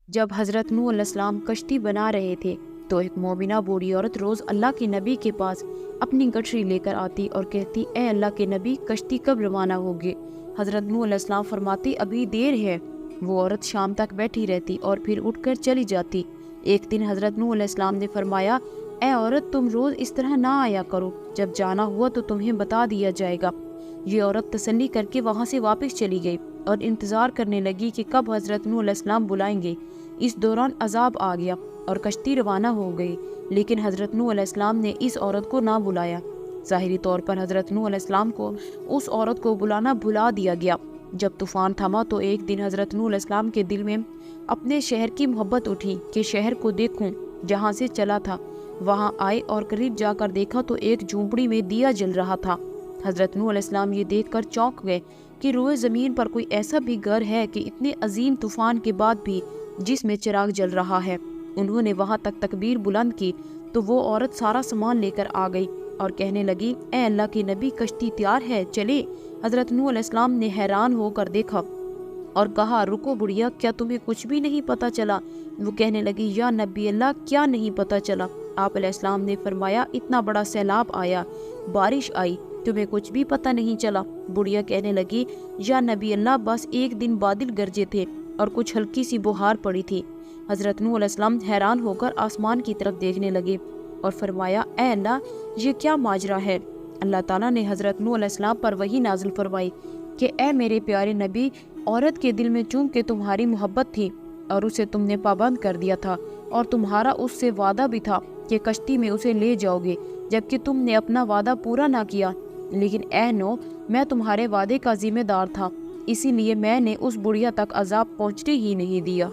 جب حضرت نوح علیہ السلام کشتی بنا رہے تھے تو ایک مومنہ بوڑھی عورت روز اللہ کے نبی کے پاس اپنی گٹری لے کر آتی اور کہتی، اے اللہ کے نبی، کشتی کب روانہ ہوگی؟ حضرت نوح علیہ السلام فرماتے، ابھی دیر ہے۔ وہ عورت شام تک بیٹھی رہتی اور پھر اٹھ کر چلی جاتی۔ ایک دن حضرت نوح علیہ السلام نے فرمایا، اے عورت، تم روز اس طرح نہ آیا کرو، جب جانا ہوا تو تمہیں بتا دیا جائے گا۔ یہ عورت تسلی کر کے وہاں سے واپس چلی گئی اور انتظار کرنے لگی کہ کب حضرت نوح علیہ السلام بلائیں گے۔ اس دوران عذاب آ گیا اور کشتی روانہ ہو گئی، لیکن حضرت نوح علیہ السلام نے اس عورت کو نہ بلایا۔ ظاہری طور پر حضرت نوح علیہ السلام کو اس عورت کو بلانا بھلا دیا گیا۔ جب طوفان تھما تو ایک دن حضرت نوح علیہ السلام کے دل میں اپنے شہر کی محبت اٹھی کہ شہر کو دیکھوں جہاں سے چلا تھا۔ وہاں آئے اور قریب جا کر دیکھا تو ایک جھونپڑی میں دیا جل رہا تھا۔ حضرت نوح علیہ السلام یہ دیکھ کر چونک گئے کہ روئے زمین پر کوئی ایسا بھی گھر ہے کہ اتنے عظیم طوفان کے بعد بھی جس میں چراغ جل رہا ہے۔ انہوں نے وہاں تک تکبیر بلند کی تو وہ عورت سارا سامان لے کر آ گئی اور کہنے لگی، اے اللہ کے نبی، کشتی تیار ہے، چلے۔ حضرت نوح علیہ السلام نے حیران ہو کر دیکھا اور کہا، رکو بڑھیا، کیا تمہیں کچھ بھی نہیں پتا چلا؟ وہ کہنے لگی، یا نبی اللہ، کیا نہیں پتا چلا؟ آپ علیہ السلام نے فرمایا، اتنا بڑا سیلاب آیا، بارش آئی، تمہیں کچھ بھی پتہ نہیں چلا؟ بڑھیا کہنے لگی، یا نبی اللہ، بس ایک دن بادل گرجے تھے اور کچھ ہلکی سی بہار پڑی تھی۔ حضرت نوح علیہ السلام حیران ہو کر آسمان کی طرف دیکھنے لگے اور فرمایا، اے اللہ، یہ کیا ماجرا ہے؟ اللہ تعالیٰ نے حضرت نوح علیہ السلام پر وحی نازل فرمائی کہ اے میرے پیارے نبی، عورت کے دل میں چونکہ تمہاری محبت تھی اور اسے تم نے پابند کر دیا تھا، اور تمہارا اس سے وعدہ بھی تھا کہ کشتی میں اسے لے جاؤ گے، جبکہ تم نے اپنا وعدہ پورا نہ کیا، لیکن اے نوح، میں تمہارے وعدے کا ذمہ دار تھا، اسی لیے میں نے اس بڑھیا تک عذاب پہنچنے ہی نہیں دیا۔